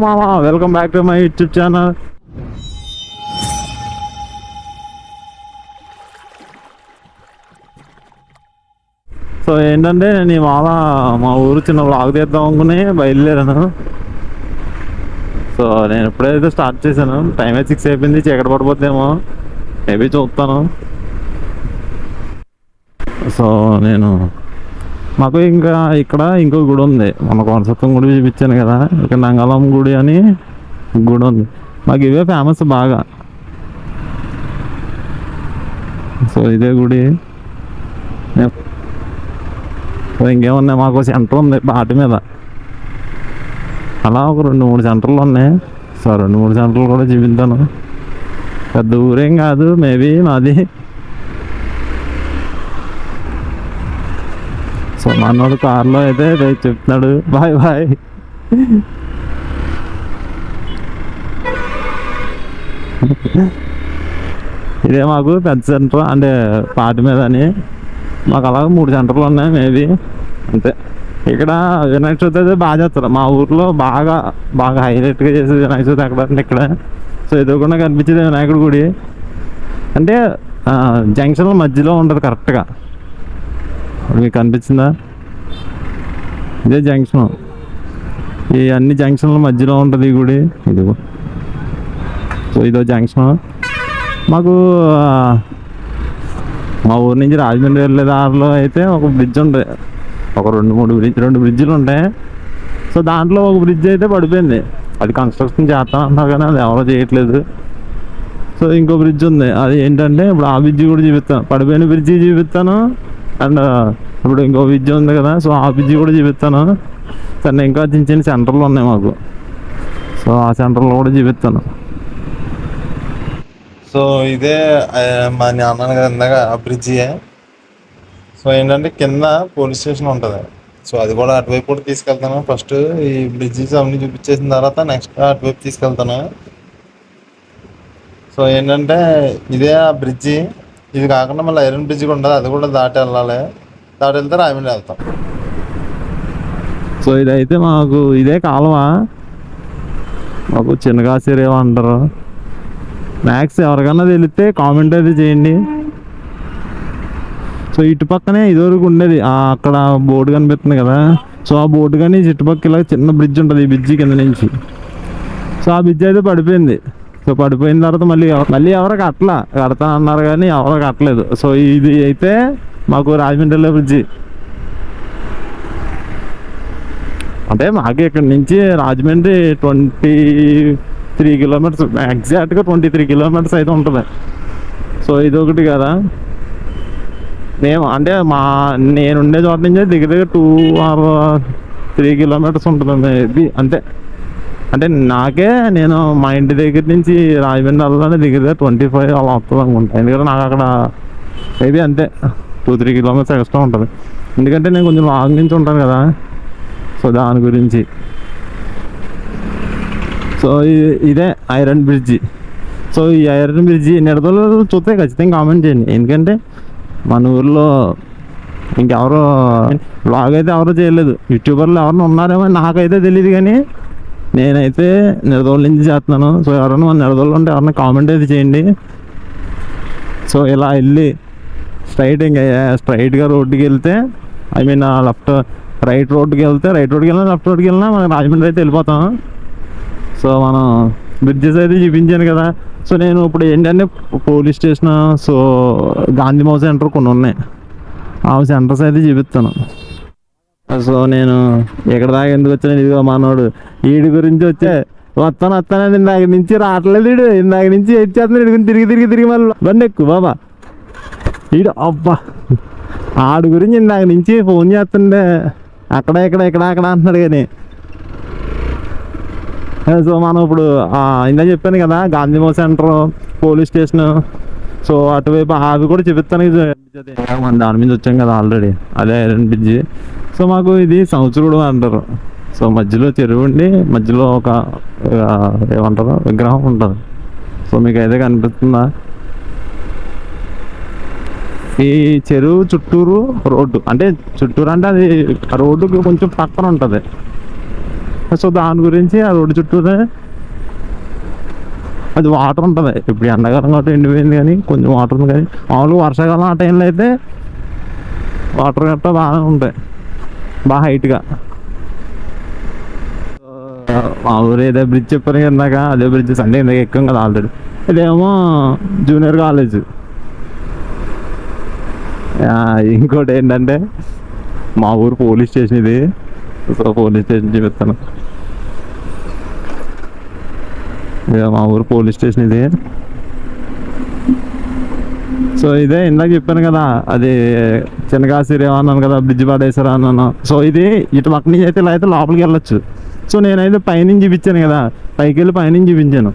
మామ, welcome back to my YouTube channel. So ఏంటంటే నేను ఇవాళ మా ఊరు చిన్న వ్లాగ్ తీద్దాం అనుకుని బయలుదేరాను. సో నేను ఎప్పుడైతే స్టార్ట్ చేశాను, టైం అయితే 6 అయిపోయింది, చీకటి పడిపోతేమో మేబీ చూస్తాను. సో నేను మాకు ఇంకా ఇక్కడ ఇంకో గుడి ఉంది, మన కోనసత్వం గుడి చూపించాను కదా, ఇక్కడ నంగళం గుడి అని గుడి ఉంది. మాకు ఇవే ఫేమస్ బాగా. సో ఇదే గుడి. సో ఇంకేమున్నాయి, మాకు సెంటర్ ఉంది బాటి మీద, అలా ఒక 2-3 సెంటర్లు ఉన్నాయి. సో 2-3 సెంటర్లు కూడా చూపిస్తాను. పెద్ద ఊరేం కాదు మేబీ మాది. సో మనోడు కార్లో అయితే చెప్తున్నాడు బాయ్ బాయ్. ఇదే మాకు పెద్ద సెంటర్ అంటే పాటి మీద అని. మాకు అలాగే 3 సెంటర్లు ఉన్నాయి మేబీ, అంతే. ఇక్కడ వినాయక చవితి అయితే బాగా చేస్తారు మా ఊర్లో, బాగా బాగా హైలైట్గా చేసేది వినాయక చవితి ఎక్కడ అంటే ఇక్కడ. సో ఎదురుకుండా కనిపించేది వినాయకుడి గుడి, అంటే జంక్షన్ల మధ్యలో ఉంటుంది కరెక్ట్గా. మీకు కనిపించిందా? ఇదే జంక్షన్, ఈ అన్ని జంక్షన్ల మధ్యలో ఉంటుంది ఈ గుడి. ఇదిగో, సో ఇదో జంక్షన్. మాకు మా ఊరు నుంచి రాజమండ్రి వెళ్ళే దారిలో అయితే ఒక బ్రిడ్జ్ ఉంటుంది, ఒక 2 బ్రిడ్జిలు ఉంటాయి. సో దాంట్లో ఒక బ్రిడ్జ్ అయితే పడిపోయింది, అది కన్స్ట్రక్షన్ చేస్తా అంటారు కానీ అది ఎవరో చేయట్లేదు. సో ఇంకో బ్రిడ్జ్ ఉంది, అది ఏంటంటే ఇప్పుడు ఆ బ్రిడ్జి కూడా చూపిస్తాను, పడిపోయిన బ్రిడ్జి చూపిస్తాను. అండ్ ఇప్పుడు ఇంకో బ్రిడ్జి ఉంది కదా, సో ఆ బ్రిడ్జి కూడా చూపిస్తాను. సరే ఇంకా చిన్న చిన్న సెంటర్లు ఉన్నాయి మాకు, సో ఆ సెంటర్లో కూడా చూపిస్తాను. సో ఇదే మా నాన్న కదా ఇందాక ఆ బ్రిడ్జియే. సో ఏంటంటే కింద పోలీస్ స్టేషన్ ఉంటుంది, సో అది కూడా అటువైపు కూడా తీసుకెళ్తాను. ఫస్ట్ ఈ బ్రిడ్జెస్ అవన్నీ చూపించేసిన తర్వాత నెక్స్ట్ అటువైపు తీసుకెళ్తాను. సో ఏంటంటే ఇదే ఆ బ్రిడ్జి, ఇది కాకుండా మళ్ళీ ఐరన్ బ్రిడ్జి ఉంటుంది, అది కూడా దాటి వెళ్ళాలి. దాటి వెళ్తే రాయమండ్రి వెళ్తాం. సో ఇదైతే మాకు ఇదే కాలువ, మాకు చిన్నగాసిరేవో అంటారు. మ్యాక్స్ ఎవరికన్నా తెలిస్తే కామెంట్ అయితే చేయండి. సో ఇటు పక్కనే ఇదివరకు ఉండేది, అక్కడ బోర్డు కనిపిస్తుంది కదా, సో ఆ బోర్డు కానీ చుట్టుపక్కల చిన్న బ్రిడ్జ్ ఉంటుంది ఈ బ్రిడ్జి కింద నుంచి. సో ఆ బ్రిడ్జ్ అయితే పడిపోయింది. సో పడిపోయిన తర్వాత మళ్ళీ ఎవరు కడతా అన్నారు కానీ ఎవరు కట్టలేదు. సో ఇది అయితే మాకు రాజమండ్రిలో బ్రిడ్జి, అంటే మాకు ఇక్కడ నుంచి రాజమండ్రి 23 కిలోమీటర్స్, ఎగ్జాక్ట్గా 23 కిలోమీటర్స్ అయితే ఉంటుంది. సో ఇదొకటి కదా, అంటే నేనుండే చోట నుంచి దగ్గర 2 or 3 కిలోమీటర్స్ ఉంటుంది ఇది, అంతే. అంటే నాకే నేను మా ఇంటి దగ్గర నుంచి రాజమండ్రి వెళ్ళాలని దగ్గర 25 అలా వస్తుంది అనుకుంటాను. ఎందుకంటే నాకు అక్కడ మేబీ అంతే 2-3 కిలోమీటర్స్ ఎక్స్ట్రా ఉంటుంది, ఎందుకంటే నేను కొంచెం లాంగ్ నుంచి ఉంటాను కదా. సో దాని గురించి. సో ఇదే ఐరన్ బ్రిడ్జి. సో ఈ ఐరన్ బ్రిడ్జి నిడదలో చూస్తే ఖచ్చితంగా కామెంట్ చేయండి, ఎందుకంటే మన ఊర్లో ఇంకెవరో బ్లాగ్ అయితే ఎవరో చేయలేదు. యూట్యూబర్లు ఎవరైనా ఉన్నారేమో నాకైతే తెలియదు, కానీ నేనైతే నిడదోళ్ళ నుంచి చేస్తున్నాను. సో ఎవరైనా మన నిడదోళ్ళు ఉంటే ఎవరైనా కామెంట్ అయితే చేయండి. సో ఇలా వెళ్ళి స్ట్రైట్గా రోడ్డుకి వెళ్తే, ఐ మీన్ రైట్ రోడ్డుకి వెళ్తే, లెఫ్ట్ రోడ్డుకి వెళ్ళినా మనం రాజమండ్రి అయితే వెళ్ళిపోతాం. సో మనం బ్రిడ్జెస్ అయితే చూపించాను కదా. సో నేను ఇప్పుడు ఏంటంటే పోలీస్ స్టేషన్, సో గాంధీమావ సెంటర్ కొన్ని ఉన్నాయి, ఆ సెంటర్స్ అయితే చూపిస్తాను. సో నేను ఎక్కడ దాకా ఎందుకు వచ్చాను, ఇదిగో మనోడు వీడి గురించి వస్తాను ఇందాక నుంచి రావట్లేదు, వీడు ఇందాక నుంచి వచ్చేస్తున్నాడు, వీడి తిరిగి మళ్ళీ బండి ఎక్కువ బాబా వీడు. అబ్బా ఆడి గురించి ఇందాక నుంచి ఫోన్ చేస్తుండే అక్కడ అంటున్నాడు కానీ. సో మనం ఇప్పుడు ఇందా చెప్పాను కదా గాంధీమావ సెంటర్, పోలీస్ స్టేషన్, సో అటువైపు అవి కూడా చూపిస్తాను. మన దాని మీద వచ్చాం కదా ఆల్రెడీ, అదే ఐరన్ బ్రిడ్జి. సో మాకు ఇది సంవత్సరుడు అంటారు. సో మధ్యలో చెరువు ఉండి మధ్యలో ఒక ఏమంటారు విగ్రహం ఉంటుంది. సో మీకు అయితే కనిపిస్తుందా? ఈ చెరువు చుట్టూరు రోడ్డు, అంటే చుట్టూరు అంటే అది రోడ్డుకి కొంచెం పక్కన ఉంటుంది. సో దాని గురించి ఆ రోడ్డు చుట్టూనే అది వాటర్ ఉంటుంది. ఇప్పుడు ఎండాకాలం కాబట్టి ఎండిపోయింది, కానీ కొంచెం వాటర్ ఉంది. కానీ మామూలుగా వర్షాకాలం ఆ టైంలో అయితే వాటర్ గట్రా బాగానే ఉంటాయి, బాగా హైట్గా. మా ఊరు ఏదో బ్రిడ్జ్ చెప్పారు ఇందాక, అదే బ్రిడ్జ్ అంటే ఇందాక ఎక్కాం కదా ఆల్రెడీ. ఇదేమో జూనియర్ కాలేజ్. ఇంకోటి ఏంటంటే మా ఊరు పోలీస్ స్టేషన్ ఇది. సో పోలీస్ స్టేషన్ చూపిస్తాను. మా ఊరు పోలీస్ స్టేషన్ ఇది. సో ఇదే ఇందాక చెప్పాను కదా, అది చిన్నకాసిరేమో అన్నాను కదా, బ్రిడ్జ్ పడేసారా అన్నాను. సో ఇది ఇటు పక్క నుంచి అయితే ఇలా అయితే లోపలికి వెళ్ళొచ్చు. సో నేనైతే పైనుంచి చూపించాను కదా, పైకి వెళ్ళి పైనుంచి చూపించాను.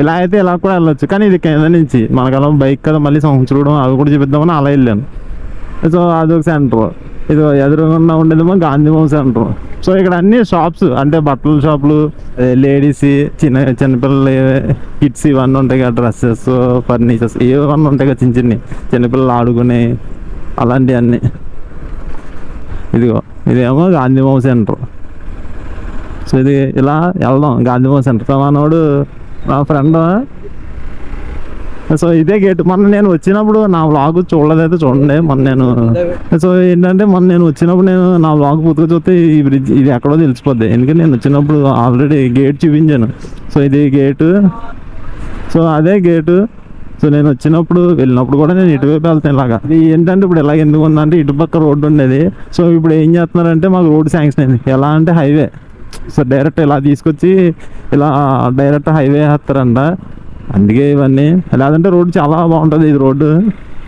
ఇలా అయితే ఇలా కూడా వెళ్ళొచ్చు, కానీ ఇది కింద నుంచి మనకు అలా బైక్ కదా మళ్ళీ చూడడం అవి కూడా చూపిద్దామని అలా వెళ్ళాను. సో అదొక సెంటర్. ఇది ఎదురుకుండా ఉండేదేమో గాంధీభవన్ సెంటర్. సో ఇక్కడ అన్ని షాప్స్, అంటే బట్టల షాపులు, లేడీస్, చిన్నపిల్లలు కిడ్స్ ఇవన్నీ ఉంటాయి కదా, డ్రెస్సెస్, ఫర్నిచర్స్ ఇవన్నీ ఉంటాయి కదా, చిన్నపిల్లలు ఆడుకునే అలాంటివన్నీ. ఇదేమో గాంధీభవన్ సెంటర్. సో ఇది ఇలా వెళ్దాం గాంధీభవన్ సెంటర్. సో మనోడు మా ఫ్రెండ్. సో ఇదే గేట్. మొన్న నేను వచ్చినప్పుడు నా వ్లాగ్ చూడలేదైతే చూడండి. సో ఏంటంటే నేను వచ్చినప్పుడు నా వ్లాగ్ పూర్తిగా చూస్తే ఈ బ్రిడ్జ్ ఇది ఎక్కడో తెలిసిపోద్ది. ఎందుకంటే నేను వచ్చినప్పుడు ఆల్రెడీ గేట్ చూపించాను. సో ఇది గేటు. సో అదే గేటు. సో నేను వచ్చినప్పుడు వెళ్ళినప్పుడు కూడా నేను ఇటువైపు వెళ్తాను. ఇలాగా ఇది ఏంటంటే ఇప్పుడు ఇలా ఎందుకు ఉందంటే ఇటుపక్క రోడ్డు ఉండేది. సో ఇప్పుడు ఏం చేస్తున్నారంటే మాకు రోడ్డు శాంక్షన్ అయింది. ఎలా అంటే హైవే. సో డైరెక్ట్ ఇలా తీసుకొచ్చి ఇలా డైరెక్ట్ హైవే వేస్తారంట. అందుకే ఇవన్నీ. లేదంటే రోడ్డు చాలా బాగుంటుంది ఇది రోడ్డు.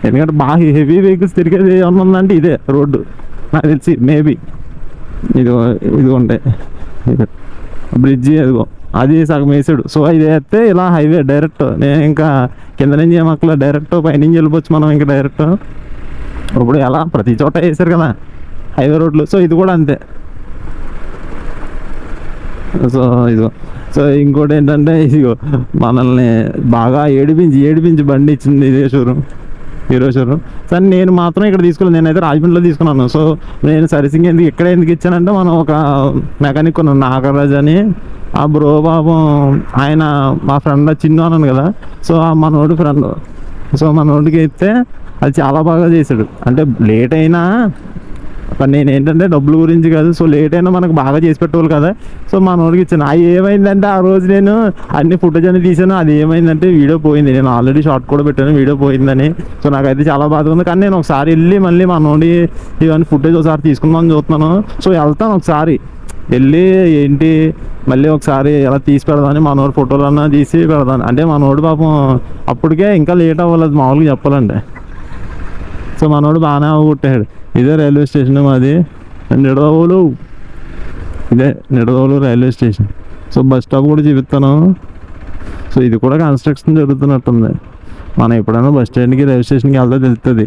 ఎందుకంటే బాగా హెవీ వెహికల్స్ తిరిగేది ఏమన్నా ఉందంటే ఇదే రోడ్డు నాకు తెలిసి. మేబీ ఇది ఉంటాయి బ్రిడ్జి, అదిగో అది సగం వేసాడు. సో ఇది వేస్తే ఇలా హైవే డైరెక్ట్. నేను ఇంకా కింద నుంచి ఏమక్కల డైరెక్ట్ పైనుంచి వెళ్ళిపోవచ్చు మనం ఇంకా డైరెక్ట్. ఇప్పుడు ఎలా ప్రతి చోట వేసారు కదా హైవే రోడ్లు. సో ఇది కూడా అంతే. సో ఇంకోటి ఏంటంటే ఇదిగో మనల్ని బాగా ఏడిపించి బండి ఇచ్చింది ఇదే షోరూమ్, హీరో షోరూమ్. సరే నేను మాత్రం ఇక్కడ తీసుకోలేదు, నేనైతే రాజమండ్రిలో తీసుకున్నాను. సో నేను సర్వీసింగ్ ఎందుకు ఇచ్చానంటే మనం ఒక మెకానిక్ కొన్నాను, నాగరాజ్ అని. ఆ బ్రో పాపం ఆయన మా ఫ్రెండ్ చిన్ను అన్నాను కదా. So మనోడి friend. సో మనోడికి ఇస్తే అది చాలా బాగా చేశాడు. అంటే లేట్ అయినా నేను ఏంటంటే డబ్బుల గురించి కాదు. సో లేట్ అయినా మనకు బాగా చేసి పెట్టేవాళ్ళు కదా. సో మా నోడికి ఇచ్చాను. అది ఏమైందంటే ఆ రోజు నేను అన్ని ఫుటేజ్ అని తీసాను. అది ఏమైందంటే వీడియో పోయింది. నేను ఆల్రెడీ షార్ట్ కూడా పెట్టాను, వీడియో పోయిందని. సో నాకైతే చాలా బాధగా ఉంది. కానీ నేను ఒకసారి వెళ్ళి మళ్ళీ మా నోడి ఇవన్నీ ఫుటేజ్ ఒకసారి తీసుకుందామని చూస్తున్నాను. సో వెళ్తాను ఒకసారి వెళ్ళి ఏంటి మళ్ళీ ఒకసారి ఎలా తీసి పెడదామని మా నోడు ఫోటోలు అన్నా తీసి పెడదాను. అంటే మా నోడు పాపం అప్పటికే ఇంకా లేట్ అవ్వలేదు మామూలుగా చెప్పాలంటే. సో మనోడు బాగానే అవ్వగొట్టాడు. ఇదే రైల్వే స్టేషన్ మాది నిడదవోలు. ఇదే Nidadavolu railway station. So bus stop కూడా చూపిస్తాను. సో ఇది కూడా కన్స్ట్రక్షన్ జరుగుతున్నట్టుంది. మనం ఎప్పుడైనా బస్ స్టాండ్కి రైల్వే స్టేషన్కి వెళ్తే తెలుస్తుంది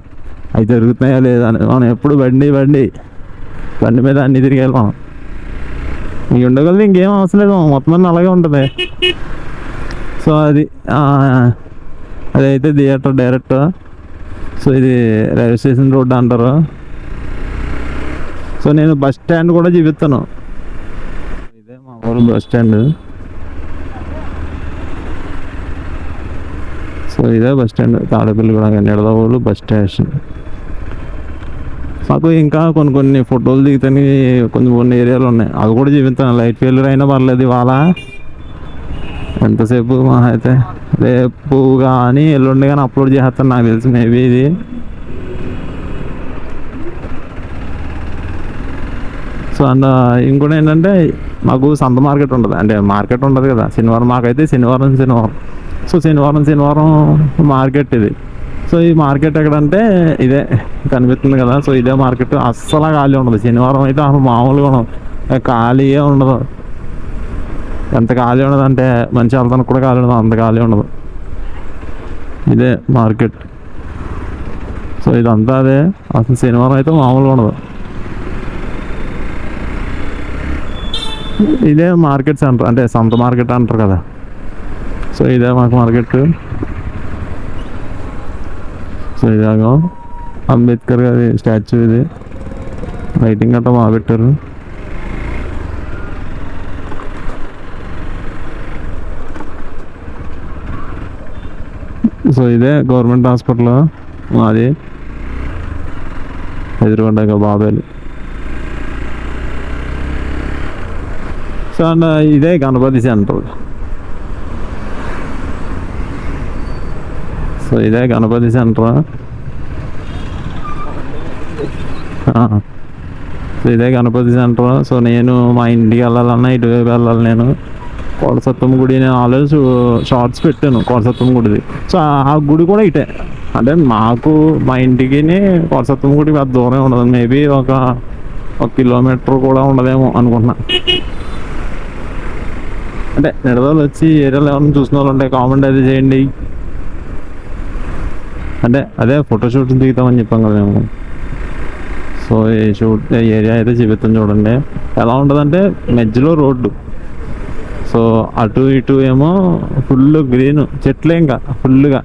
అవి జరుగుతున్నాయా లేదా అని. మనం ఎప్పుడు బండి మీద అన్నీ తిరిగేయాలి మనం. ఇంక ఉండగలదు, ఇంకేం అవసరం లేదు, మొత్తం అన్నీ అలాగే ఉంటుంది. సో అదైతే థియేటర్ డైరెక్ట్. సో ఇది రైల్వే స్టేషన్ రోడ్డు అంటారు. సో నేను బస్ స్టాండ్ కూడా చూపిస్తాను. ఇదే మా ఊరు బస్ స్టాండ్. సో ఇదే బస్ స్టాండ్ తాడేపల్లి కూడా నిడదవోలు బస్ స్టేషన్. మాకు ఇంకా కొన్ని ఫోటోలు దిగుతాని కొన్ని ఏరియాలు ఉన్నాయి, అవి కూడా చూపిస్తాను. లైట్ ఫెయిల్యూర్ అయినా పర్లేదు ఇవాళ. ఎంతసేపు మా అయితే రేపు కానీ ఎల్లుండి కానీ అప్లోడ్ చేస్తాను నాకు తెలిసి మేబీ ఇది. సో అండ్ ఇంకోటి ఏంటంటే మాకు సంత మార్కెట్ ఉంటుంది. అంటే మార్కెట్ ఉంటుంది కదా శనివారం. మాకైతే శనివారం. సో శనివారం మార్కెట్ ఇది. సో ఈ మార్కెట్ ఎక్కడంటే ఇదే కనిపిస్తుంది కదా. సో ఇదే మార్కెట్. అస్సలు ఖాళీ ఉండదు శనివారం అయితే. అసలు మామూలుగా ఉండదు, ఖాళీయే ఉండదు. ఎంత ఖాళీ ఉండదు అంటే మంచి వెళ్తానికి కూడా ఖాళీ ఉండదు, అంత ఖాళీ ఉండదు. ఇదే మార్కెట్. సో ఇదంతా అదే. అసలు శనివారం అయితే మామూలుగా ఉండదు. ఇదే మార్కెట్ సెంటర్, అంటే సంత మార్కెట్ అంటారు కదా. సో ఇదే మాకు మార్కెట్. సో ఇదాగో అంబేద్కర్ గారి స్టాచ్యూ ఇది. లైటింగ్ గట్రా బాగా పెట్టారు. సో ఇదే గవర్నమెంట్ హాస్పిటల్ మాది ఎదురుకొండ బాబాయ్. సో అండ్ ఇదే గణపతి సెంటర్. సో ఇదే గణపతి సెంటర్. సో ఇదే గణపతి సెంటర్. సో నేను మా ఇంటికి వెళ్ళాలన్నా ఇటువైపు వెళ్ళాలి. నేను కోటసత్తమ్మ గుడి నేను ఆల్రెడీ షార్ట్స్ పెట్టాను కోటసత్తమ్మ గుడిది. సో ఆ గుడి కూడా ఇటే, అంటే మాకు మా ఇంటికి కోటసత్తమ్మ గుడి పెద్ద దూరం ఉండదు. మేబీ ఒక కిలోమీటర్ కూడా ఉండదేమో అనుకుంటున్నా. అంటే నిడదలు వచ్చి ఏరియాలో ఎవరైనా చూసిన వాళ్ళు ఉంటే కామెంట్ అయితే చేయండి. అంటే అదే ఫోటోషూట్ దిగుతామని చెప్పాం కదా మేము. సో ఈ ఏరియా అయితే చూపిస్తాం చూడండి ఎలా ఉంటుందంటే మధ్యలో రోడ్డు. సో అటు ఇటు ఏమో ఫుల్ గ్రీన్ చెట్లే, ఇంకా ఫుల్గా.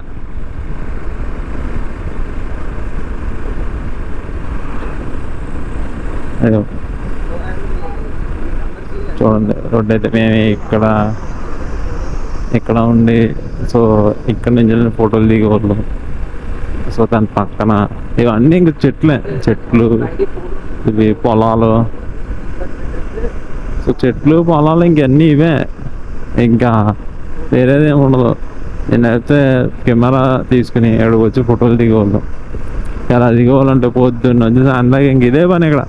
అయ్యో చూడండి రోడ్డు అయితే మేము ఇక్కడ ఉండి సో ఇక్కడ నుంచి ఫోటోలు దిగేవాళ్ళు. సో దాని పక్కన ఇవన్నీ ఇంక చెట్లు ఇవి పొలాలు. సో చెట్లు పొలాలు ఇంకన్నీ ఇవే, ఇంకా వేరేదేమి ఉండదు. నేనైతే కెమెరా తీసుకుని ఎక్కడికి వచ్చి ఫోటోలు దిగేవాళ్ళం. ఎలా దిగేవాళ్ళంటే పొద్దున్న వచ్చి సాయంత్రం ఇంక ఇదే పని ఇక్కడ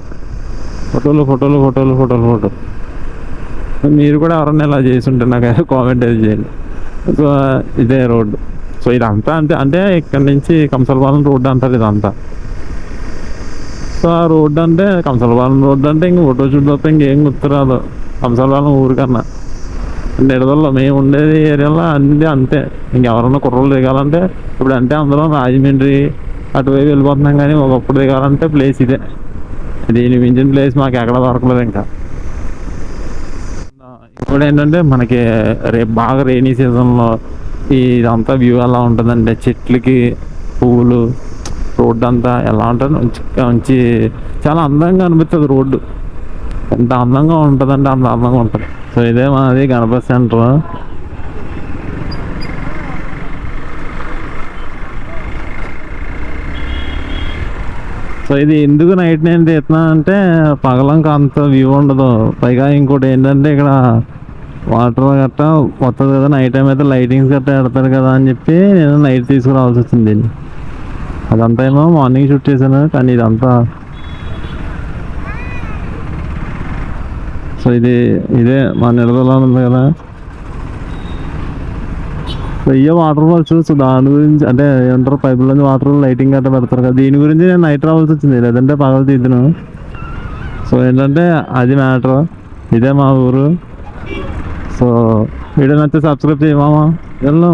ఫోటోలు. మీరు కూడా ఎవరన్నా ఇలా చేసి ఉంటే నాకు కామెంట్ అయితే చేయండి. సో ఇదే రోడ్డు. సో ఇదంతా అంటే ఇక్కడ నుంచి కంసలపాలెం రోడ్డు అంటారు ఇదంతా. సో ఆ రోడ్డు అంటే కంసలపాలెం రోడ్డు అంటే ఇంక ఫోటో షూట్ తప్ప ఇంకేం గుర్తురాదు కంసలపాలెం ఊరికన్నా. నిడదల్లో మేము ఉండేది ఏరియాలో అన్నీ అంతే. ఇంకెవరన్నా కుర్రలు దిగాలంటే ఇప్పుడు అంటే అందరం రాజమండ్రి అటువైపు వెళ్ళిపోతున్నాం, కానీ ఒకప్పుడు దిగాలంటే ప్లేస్ ఇదే. దీని మించిన ప్లేస్ మాకు ఎక్కడ దొరకలేదు. ఇంకా ఇప్పుడు ఏంటంటే మనకి రేపు బాగా రెయినీ సీజన్లో ఇదంతా వ్యూ ఎలా ఉంటుందంటే చెట్లకి పువ్వులు రోడ్డు అంతా ఎలా ఉంటుంది మంచి చాలా అందంగా అనిపిస్తుంది. రోడ్డు ఎంత అందంగా ఉంటుందంటే అంత అందంగా ఉంటుంది. సో ఇదే మాది గణపతి సెంటర్. సో ఇది ఎందుకు నైట్ నేను తీస్తున్నా అంటే పగలంక అంత వ్యూ ఉండదు. పైగా ఇంకోటి ఏంటంటే ఇక్కడ వాటర్ గట్టా వస్తుంది కదా, నైట్ టైం అయితే లైటింగ్స్ గట్టా పెడతారు కదా అని చెప్పి నేను నైట్ తీసుకురావాల్సి వచ్చింది దీన్ని. అదంతా ఏమో మార్నింగ్ షూట్ చేశాను, కానీ ఇదంతా సో ఇదే మా నిడదలో ఉంది కదా. సో ఇయ్యే వాటర్ ఫాల్స్. సో దాని గురించి అంటే ఏమంటారు పైపులోంచి వాటర్ లైటింగ్ గట్టా పెడతారు కదా, దీని గురించి నేను నైట్ రావాల్సి వచ్చింది, లేదంటే పగలు తీద్దును. సో ఏంటంటే అది మ్యాటర్. ఇదే మా ఊరు. సో వీడియో నచ్చితే సబ్స్క్రైబ్ చేయమామా.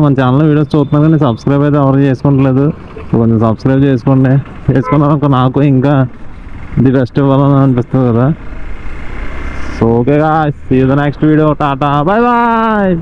మన ఛానల్లో వీడియోస్ చూస్తున్నాను కానీ సబ్స్క్రైబ్ అయితే ఎవరు చేసుకోవట్లేదు. కొంచెం సబ్స్క్రైబ్ చేసుకున్నాను నాకు ఇంకా ది బెస్ట్ ఇవ్వాలని అనిపిస్తుంది కదా. So okay guys, see you the next video. Tata, bye bye.